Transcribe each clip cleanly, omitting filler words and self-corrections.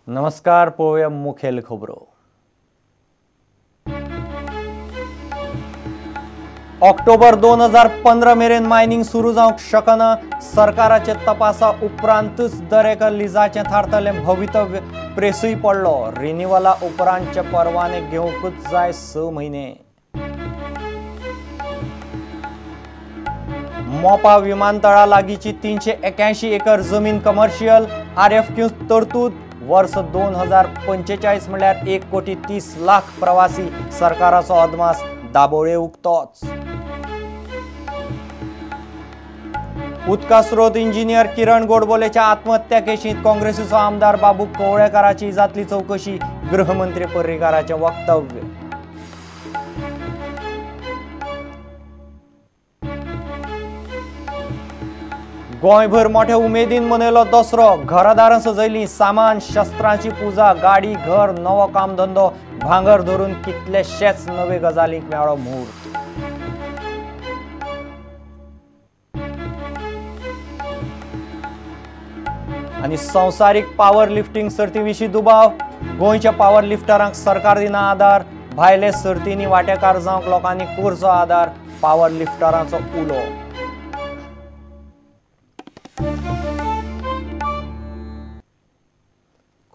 नमस्कार, पळोवया मुखेल खबरो। ऑक्टोबर 2015 मेरेन मायनिंग सुरू जावंक शकना। सरकाराचे तपासा उपरांतच दरेका लिजाचे थारतले भवितव्य प्रेसूय पडलो। रिन्युअला उपरांतचे परवाने घेवंकच जाय 6 म्हयने। मोपा विमानतळा लागींची 381 एकर जमीन कमर्शियल। RFQ तरतूद वर्ष 2045 म्हळ्यार 1,30,00,000 प्रवासी। सरकाराचो अदमास दाबोळे उक्तोच। उदका स्रोत इंजिनियर किरण गोडबोलेच्या आत्महत्या केशींत काँग्रेसीचो आमदार बाबू कवळेकाराची जातली चौकशी। गृहमंत्री पर्रीकाराचे वक्तव्य। गोंयभर मोठ्या उमेदीन मनयलो दसरो। घरादारां सजयली। सामान, शस्त्रांची पुजा, गाडी, घर, नवो कामधंदो, भांगर धरून कितलेशेच नवे गजालींक मेळ्ळो मुहूर्त। आनी संवसारीक पावर लिफ्टिंग सर्ती विशीं दुबाव। गोंयच्या पावर लिफ्टरांक सरकार दिना आदार। भायले सर्तींनी वांटेकार जावंक लोकांनी करचो आदार। पावर लिफ्टरांचो उलो।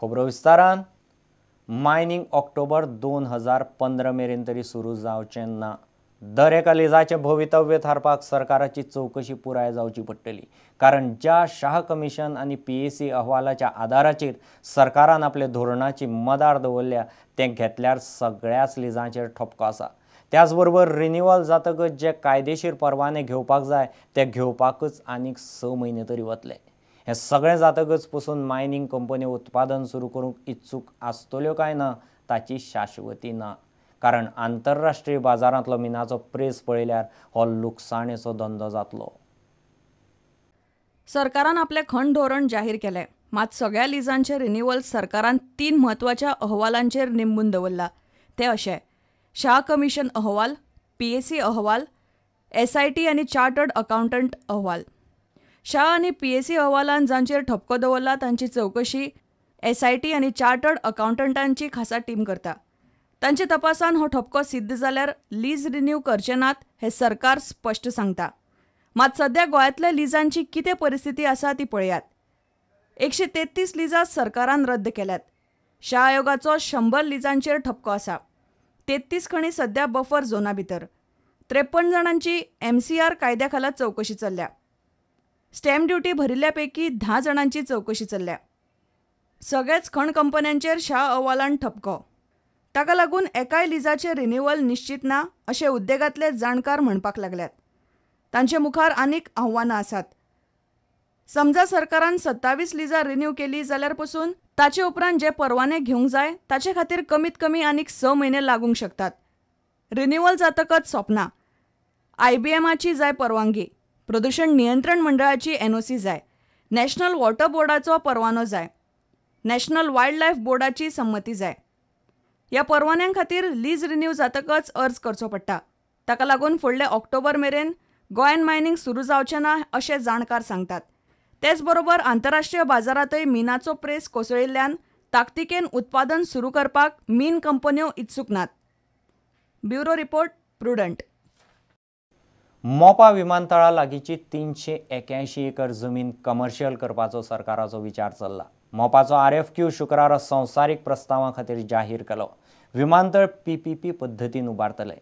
खबरो विस्तारान। मायनिंग ऑक्टोबर 2015 मेरेन तरी सुरू जावचें ना। दरेका लिजाचे भवितव्य थारपाक सरकाराची चौकशी पुराय जावची पडटली। कारण ज्या शाह कमिशन आनी PAC अहवालाच्या आदाराचेर सरकारान आपले धोरणाची मदार दवरल्या तें घेतल्यार सगळ्याच लिजांचेर ठपको आसा। त्याच बरोबर रिन्युअल जातकच जे कायदेशीर परवाने घेवपाक जाय ते घेवपाकच आनीक 6 म्हयने तरी वतले। हे सगळें जातकच पसून मायनिंग कंपन्यो उत्पादन सुरू करूंक इत्सूक आसतल्यो काय ना ताची शाश्वती ना। कारण आंतरराष्ट्रीय बाजारांतलो मिनाचो प्रेस पळयल्यार हो लुकसाणेचो धंदो जातलो। सरकारान आपले खण धोरण जाहीर केले, मात सगळ्या लिजांचे रिन्युअल सरकारान 3 म्हत्वाच्या अहवालांचेर निंबून दवरला। ते अशे: शाह कमिशन अहवाल, PAC अहवाल, SIT आनी चार्टर्ड अकाउंटंट अहवाल। शाह आनी PAC अहवालान जांचेर ठपको दवरला तांची चौकशी SIT आनी चार्टर्ड अकाउंटंटांची खासा टीम करता। तांचे तपासान हो ठपको सिद्ध जाल्यार लीज रिन्यू करचे नात हे सरकार स्पश्ट सांगता। मात सध्या गोंयांतल्या लिजांची कितें परिस्थिती आसा ती पळयात। 133 लिजा सरकारान रद्द केल्यात। शाह आयोगाचो 100 लिजांचेर ठपको आसा। 33 खणी सध्या बफर झोना भितर। 53 जाणांची MCR कायद्या खाला चौकशी चल्ल्या। स्टॅम्प ड्युटी भरिल्ल्यापैकी 10 जाणांची चौकशी चल्ल्या। सगळेच खण कंपन्यांचेर शाह अहवालान ठपको। ताका लागून एकाय लिजाचे रिन्युअल निश्चित ना अशें उद्देगांतले जाणकार म्हणपाक लागल्यात। तांचे मुखार आनीक आव्हानां आसात। समजा सरकारान 27 लिजा रिन्यू केली जाल्यार पसून ताचे उपरांत जे परवाने घेवंक जाय ताचे खातीर कमीत कमी आनीक 6 म्हयने लागूंक शकतात। रिन्युअल जातकच सोंपना। IBMची जाय परवानगी, प्रदूषण नियंत्रण मंडळाची NOC जाय, नॅशनल वॉटर बोर्डाचो परवानो जाय, नॅशनल वायल्ड लायफ बोर्डाची संमती जाय। ह्या परवान्यां खातीर लीज रिन्यू जातकच अर्ज करचो पडटा। ताका लागून फुडले ऑक्टोबर मेरेन गोंयान मायनिंग सुरू जावचें ना अशें जाणकार सांगतात। तेच बरोबर आंतरराष्ट्रीय बाजारांतय मिनाचो प्रेस कोसळिल्ल्यान ताकतिकेन उत्पादन सुरू करपाक मिन कंपन्यो इत्सूक नात। Bureau report, prudent. मोपा विमानतळा लागींची 381 एकर जमीन कमर्शियल करपाचो सरकाराचो विचार चल्ला। मोपाचो RFQ शुक्रारा संवसारीक प्रस्तावा खातीर जाहीर केलो। विमानतळ PPP पद्दतीन उबारतले।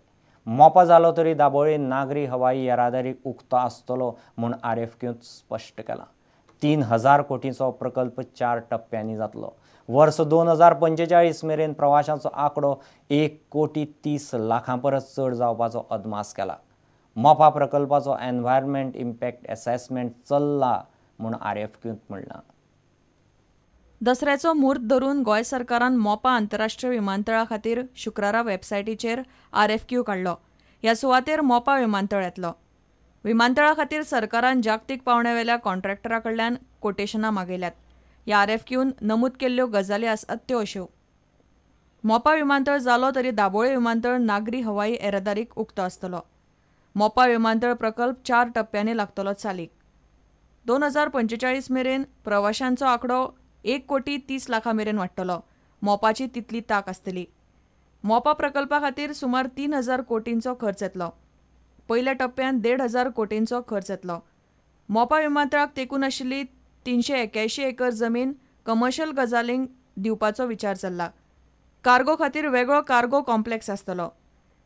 मोपा जालो तरी दाबोळे नागरी हवाई येरादारीक उक्तो आसतलो म्हूण RFQंत स्पश्ट केलां। 3000 कोटींचो प्रकल्प 4 टप्प्यांनी जातलो। वर्ष 2045 मेरेन प्रवाशांचो आंकडो 1,30,00,000 परस चड जावपाचो अदमास केला। मोपा प्रकल्पाचो एनवायरमेंट इम्पॅक्ट असेसमेंट चल्ला म्हूण RFQंत म्हणलां। दसऱ्याचो मुहूर्त धरून गोंय सरकारान मोपा आंतरराष्ट्रीय विमानतळा खातीर शुक्रारा वेबसायटीचेर RFQ काडलो। ह्या सुवातेर मोपा विमानतळ येतलो। विमानतळा खातीर सरकारान जागतीक पावंड्यावेल्या कॉन्ट्रॅक्टरा कडल्यान कोटेशनां मागयल्यात। ह्या RFQंत नमूद केल्ल्यो गजाली आसात त्यो अश्यो: मोपा विमानतळ जालो तरी दाबोळे विमानतळ नागरी हवाई येरादारीक उक्तो आसतलो। मोपा विमानतळ प्रकल्प 4 टप्प्यांनी लागतलो चालीक। 2045 मेरेन प्रवाशांचो आंकडो 1,30,00,000 मेरेन वाडटलो. मोपाची तितली ताक आसतली. मोपा प्रकल्पा खातीर सुमार 3,000 कोटींचो खर्च येतलो. पयल्या टप्प्यात 1,500 कोटींचो खर्च येतलो. मोपा विमानतळाक तेंकून आशिल्ली 381 एकर जमीन कमर्शियल गजालींक दिवपाचो विचार चल्ला. कार्गो खातीर वेगळो कार्गो कॉम्प्लेक्स आसतलो.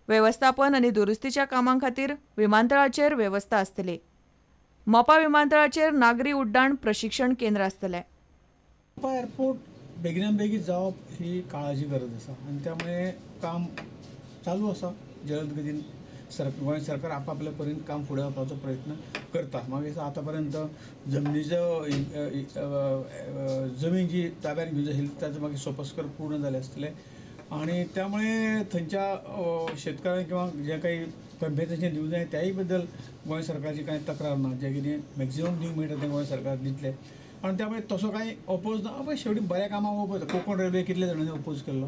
वेवस्थापन आनी दुरुस्तीच्या कामां खातीर विमानतळाचेर वेवस्था आसतली. मोपा विमानतळाचेर नागरी उड्डाण प्रशिक्षण केंद्र आसतलें. मोपा एअरपोर्ट बेगिनान बेगीन जावप ही काळाची गरज आसा आनी त्यामुळे काम चालू आसा. जलद गतीन गोंय सरकार आपापल्या परीन काम फुडें व्हरपाचो प्रयत्न करता. म्हाका दिसता आतां पर्यंत जमीन जी ताब्यात घेवंक जाय ताचो मागीर सोपस्कर पूर्ण जालें आसतलें आनी त्यामुळे थंयच्या शेतकारांक किंवा जे काही कॉम्पेन्सेशन दिवंक जाय त्याय बद्दल गोंय सरकारची कांय तक्रार ना. जें कितें मॅक्झिमम दिवंक मेळटा तें गोंय सरकार दितलें आनी त्यामुळे तसो कांय ओपोज ना. पळय शेवटी बऱ्या कामाक ओपोज. कोंकण रेल्वे कितले जाणांनी ओपोज केल्लो,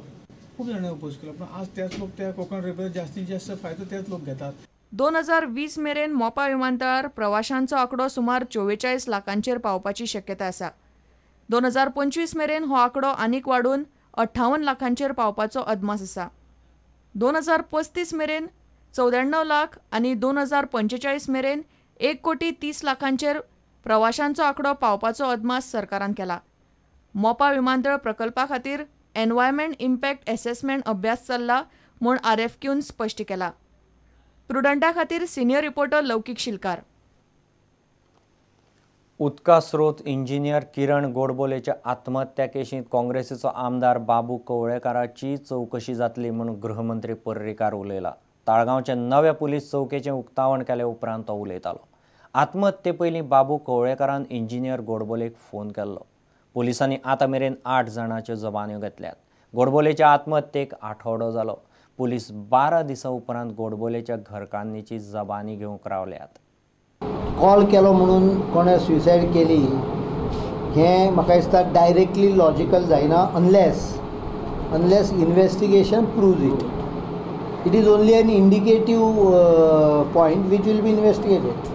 खूब जाणांनी ओपोज केलो, पण आज त्याच लोक त्या कोंकण रेल्वे जास्तीत जास्त फायदो तेच लोक घेतात. 2020 मेरेन मोपा विमानतळार प्रवाशांचो आंकडो सुमार 44 लाखांचेर पावपाची शक्यताय आसा. 2025 मेरेन हो आंकडो आनीक वाडून 58 लाखांचेर पावपाचो अदमास आसा. 2035 मेरेन 94 लाख आनी 2045 मेरेन 1,30,00,000 प्रवाशांचो आंकडो पावपाचो अदमास सरकारान केला. मोपा विमानतळ प्रकल्पा खातीर एनवायरमेंट इम्पॅक्ट एसेसमेंट अभ्यास चल्ला म्हूण RFQन स्पश्ट केला. प्रुडंटा खातीर सिनियर रिपोर्टर लौकीक शिलकार. उदका स्रोत इंजिनियर किरण गोडबोलेच्या आत्महत्या केशींत काँग्रेसीचो आमदार बाबू कवळेकाराची चवकशी जातली म्हूण गृहमंत्री पर्रीकार उलयला. ताळगांवचे नव्या पुलीस चौकेचें उक्तावण केले उपरांत तो उलयतालो. आत्महत्ये पयलीं बाबू कवळेकारान इंजिनियर गोडबोलेक फोन केल्लो. पुलिसांनी आतां मेरेन 8 जाणांच्यो जबान्यो घेतल्यात. गोडबोलेच्या आत्महत्येक आठवडो जालो. पुलीस 12 दिसां उपरांत गोडबोलेच्या घरकान्नीची जबानी घेवंक रावल्यात. कॉल केलो म्हणून कोणें सुसायड केली हें म्हाका दिसता डायरेक्टली लॉजिकल जायना unless investigation proves it is only an indicative point which will be investigated.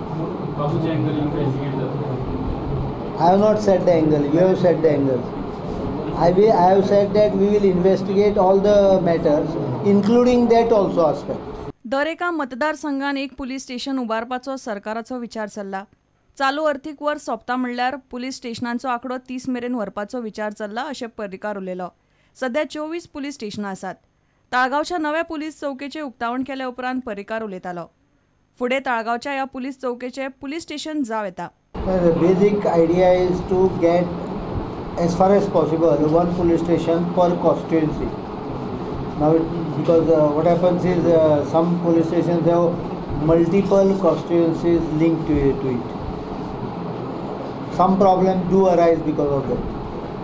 I have not set the angle, you have set the angle. I have said that we will investigate all the matters, including that also aspect. दर एका मतदारसंघात एक police station उबारपाचो सरकाराचो विचार चल्ला. चालू अर्थीक वर्स सोंपता म्हणल्यार पुलीस स्टेशनांचो आंकडो 30 मेरेन व्हरपाचो विचार चल्ला अशें पर्रीकार उलयलो. सध्या 24 पुलीस स्टेशनां आसात. ताळगांवच्या नव्या पुलीस चौकेचें उक्तावण केले उपरांत पर्रीकार उलयतालो. फुडें ताळगांवच्या ह्या पुलीस चौकेचें पुलीस स्टेशन जाव येता. The basic idea is to get as far as possible one police station per constituency. Now because what happens is some police stations have multiple constituencies linked to it. Some problems do arise because of that.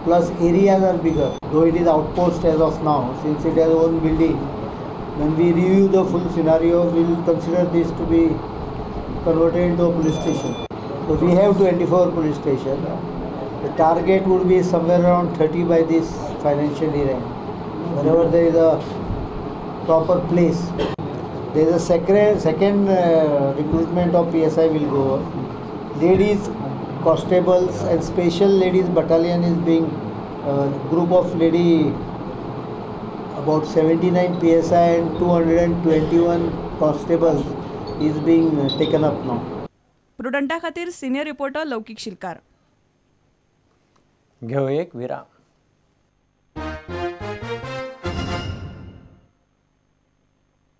Plus areas are bigger. Though it is outpost as of now, since it has own building, when we review the full scenario, we will consider this to be converted into a police station. So we have 24 police stations. The target would be somewhere around 30 by this financial year. Wherever there is a proper place, there is a second recruitment of PSI will go on. Ladies constables and special ladies battalion is being group of lady about 79 PSI and 221 constables is being taken up now. प्रुडंटा खातीर senior reporter लौकीक शिलकार. घेऊ एक विराम.